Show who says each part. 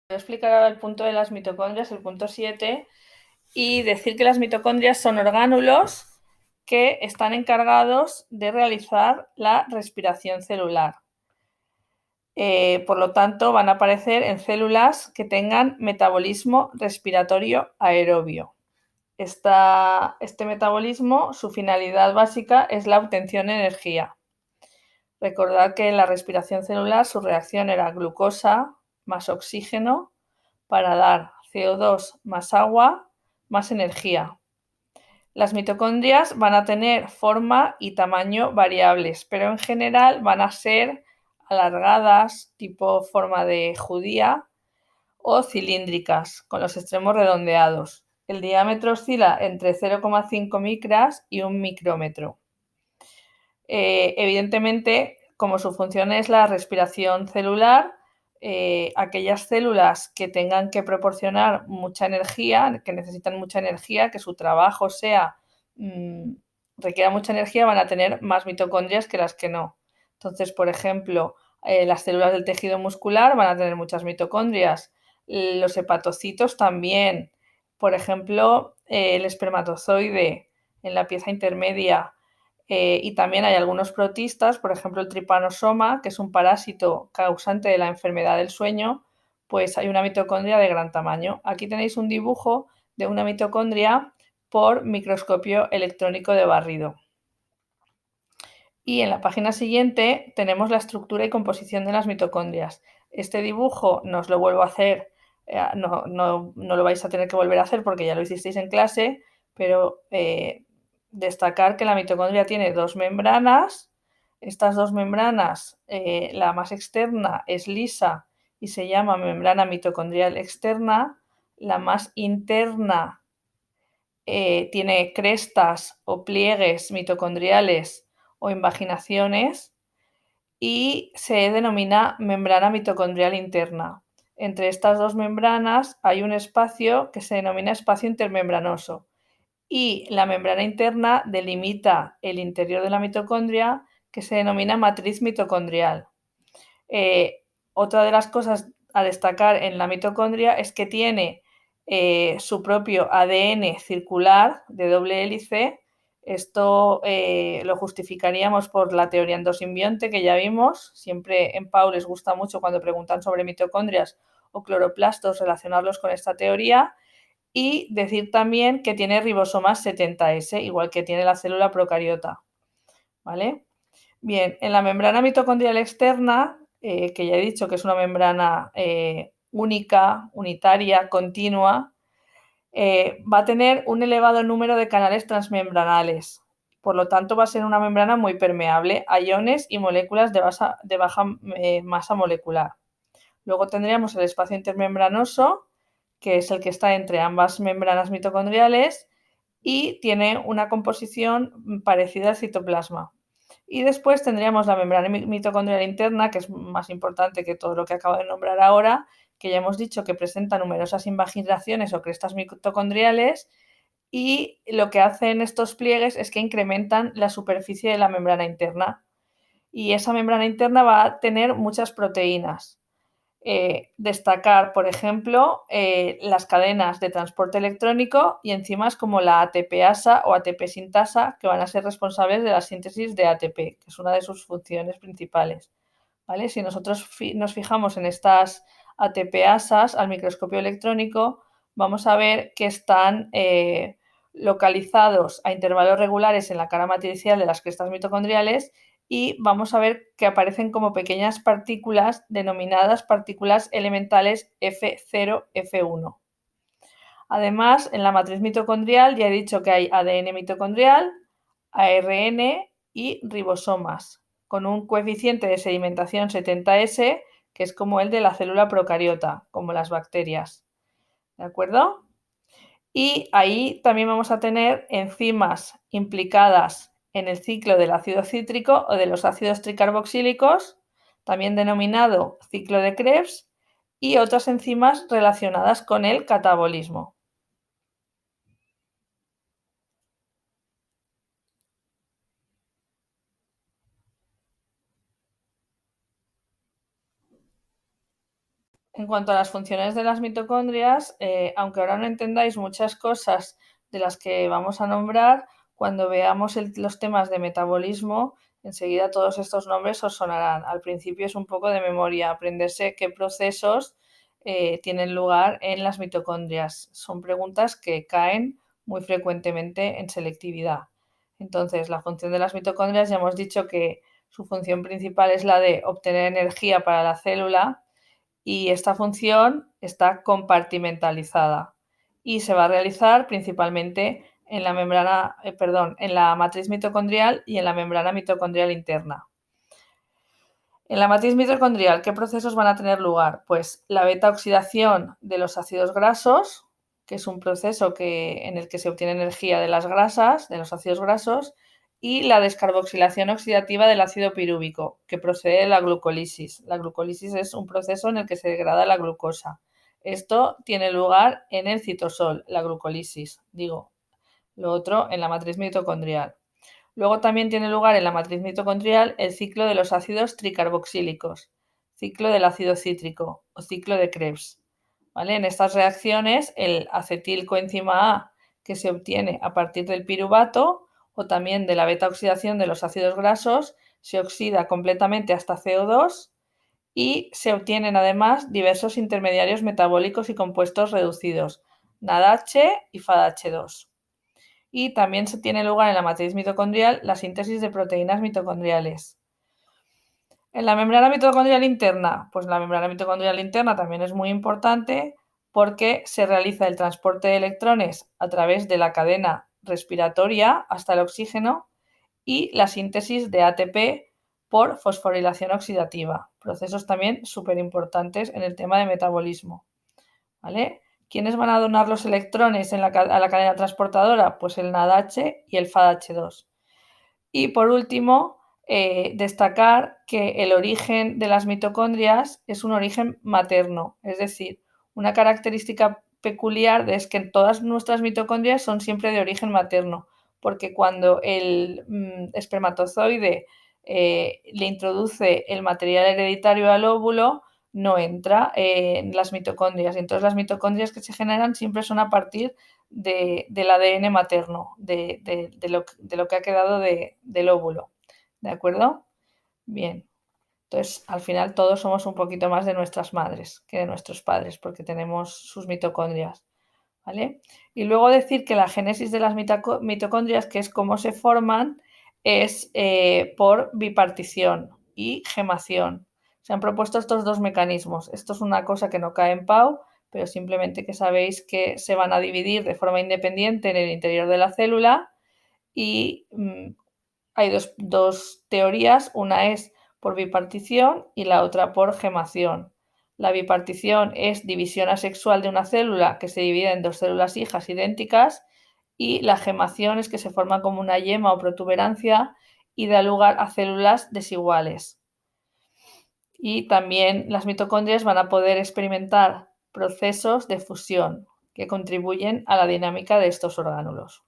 Speaker 1: Voy a explicar ahora el punto de las mitocondrias, el punto 7, y decir que las mitocondrias son orgánulos que están encargados de realizar la respiración celular. Por lo tanto, van a aparecer en células que tengan metabolismo respiratorio aerobio. Este metabolismo, su finalidad básica es la obtención de energía. Recordad que en la respiración celular su reacción era glucosa más oxígeno para dar CO2 más agua más energía. Las mitocondrias van a tener forma y tamaño variables, pero en general van a ser alargadas, tipo forma de judía, o cilíndricas, con los extremos redondeados. El diámetro oscila entre 0,5 micras y 1 micrómetro. Evidentemente, como su función es la respiración celular, aquellas células que tengan que proporcionar mucha energía, que necesitan mucha energía, que su trabajo requiera mucha energía, van a tener más mitocondrias que las que no. Entonces, por ejemplo, las células del tejido muscular van a tener muchas mitocondrias, los hepatocitos también, por ejemplo, el espermatozoide en la pieza intermedia. Y también hay algunos protistas, por ejemplo el tripanosoma, que es un parásito causante de la enfermedad del sueño, pues hay una mitocondria de gran tamaño. Aquí tenéis un dibujo de una mitocondria por microscopio electrónico de barrido. Y en la página siguiente tenemos la estructura y composición de las mitocondrias. Este dibujo no os lo vuelvo a hacer, no lo vais a tener que volver a hacer porque ya lo hicisteis en clase, pero destacar que la mitocondria tiene dos membranas. Estas dos membranas, la más externa es lisa y se llama membrana mitocondrial externa. La más interna tiene crestas o pliegues mitocondriales o invaginaciones y se denomina membrana mitocondrial interna. Entre estas dos membranas hay un espacio que se denomina espacio intermembranoso y la membrana interna delimita el interior de la mitocondria, que se denomina matriz mitocondrial. Otra de las cosas a destacar en la mitocondria es que tiene su propio ADN circular de doble hélice. Esto lo justificaríamos por la teoría endosimbionte que ya vimos. Siempre en PAU les gusta mucho cuando preguntan sobre mitocondrias o cloroplastos relacionarlos con esta teoría. Y decir también que tiene ribosomas 70S, igual que tiene la célula procariota. ¿Vale? Bien, en la membrana mitocondrial externa, que ya he dicho que es una membrana única, unitaria, continua, va a tener un elevado número de canales transmembranales. Por lo tanto, va a ser una membrana muy permeable a iones y moléculas de baja masa molecular. Luego tendríamos el espacio intermembranoso, que es el que está entre ambas membranas mitocondriales y tiene una composición parecida al citoplasma. Y después tendríamos la membrana mitocondrial interna, que es más importante que todo lo que acabo de nombrar ahora, que ya hemos dicho que presenta numerosas invaginaciones o crestas mitocondriales y lo que hacen estos pliegues es que incrementan la superficie de la membrana interna. Y esa membrana interna va a tener muchas proteínas. Destacar, por ejemplo, las cadenas de transporte electrónico y enzimas como la ATPasa o ATP sintasa, que van a ser responsables de la síntesis de ATP, que es una de sus funciones principales. ¿Vale? Si nosotros nos fijamos en estas ATPasas al microscopio electrónico, vamos a ver que están localizados a intervalos regulares en la cara matricial de las crestas mitocondriales y vamos a ver que aparecen como pequeñas partículas denominadas partículas elementales F0, F1. Además, en la matriz mitocondrial ya he dicho que hay ADN mitocondrial, ARN y ribosomas, con un coeficiente de sedimentación 70S, que es como el de la célula procariota, como las bacterias. ¿De acuerdo? Y ahí también vamos a tener enzimas implicadas en el ciclo del ácido cítrico o de los ácidos tricarboxílicos, también denominado ciclo de Krebs, y otras enzimas relacionadas con el catabolismo. En cuanto a las funciones de las mitocondrias, aunque ahora no entendáis muchas cosas de las que vamos a nombrar, cuando veamos los temas de metabolismo, enseguida todos estos nombres os sonarán. Al principio es un poco de memoria, aprenderse qué procesos tienen lugar en las mitocondrias. Son preguntas que caen muy frecuentemente en selectividad. Entonces, la función de las mitocondrias, ya hemos dicho que su función principal es la de obtener energía para la célula, y esta función está compartimentalizada y se va a realizar principalmente en la membrana, en la matriz mitocondrial y en la membrana mitocondrial interna. En la matriz mitocondrial, ¿qué procesos van a tener lugar? Pues la beta-oxidación de los ácidos grasos, que es un proceso en el que se obtiene energía de las grasas, de los ácidos grasos, y la descarboxilación oxidativa del ácido pirúvico, que procede de la glucólisis. La glucólisis es un proceso en el que se degrada la glucosa. Esto tiene lugar en el citosol, la glucólisis, digo. Lo otro en la matriz mitocondrial. Luego también tiene lugar en la matriz mitocondrial el ciclo de los ácidos tricarboxílicos, ciclo del ácido cítrico o ciclo de Krebs. ¿Vale? En estas reacciones, el acetilcoenzima A, que se obtiene a partir del piruvato o también de la beta-oxidación de los ácidos grasos, se oxida completamente hasta CO2 y se obtienen además diversos intermediarios metabólicos y compuestos reducidos, NADH y FADH2. Y también se tiene lugar en la matriz mitocondrial la síntesis de proteínas mitocondriales. En la membrana mitocondrial interna, pues la membrana mitocondrial interna también es muy importante porque se realiza el transporte de electrones a través de la cadena respiratoria hasta el oxígeno y la síntesis de ATP por fosforilación oxidativa, procesos también súper importantes en el tema de metabolismo. ¿Vale? ¿Quiénes van a donar los electrones a la cadena transportadora? Pues el NADH y el FADH2. Y por último, destacar que el origen de las mitocondrias es un origen materno, es decir, una característica peculiar es que todas nuestras mitocondrias son siempre de origen materno, porque cuando el espermatozoide le introduce el material hereditario al óvulo, no entra en las mitocondrias. Entonces las mitocondrias que se generan siempre son a partir del ADN materno, de lo que ha quedado del óvulo. ¿De acuerdo? Bien. Entonces, al final todos somos un poquito más de nuestras madres que de nuestros padres, porque tenemos sus mitocondrias. ¿Vale? Y luego decir que la génesis de las mitocondrias, que es cómo se forman, es por bipartición y gemación. Se han propuesto estos dos mecanismos. Esto es una cosa que no cae en PAU, pero simplemente que sabéis que se van a dividir de forma independiente en el interior de la célula y hay dos teorías. Una es por bipartición y la otra por gemación. La bipartición es división asexual de una célula que se divide en dos células hijas idénticas, y la gemación es que se forma como una yema o protuberancia y da lugar a células desiguales. Y también las mitocondrias van a poder experimentar procesos de fusión que contribuyen a la dinámica de estos orgánulos.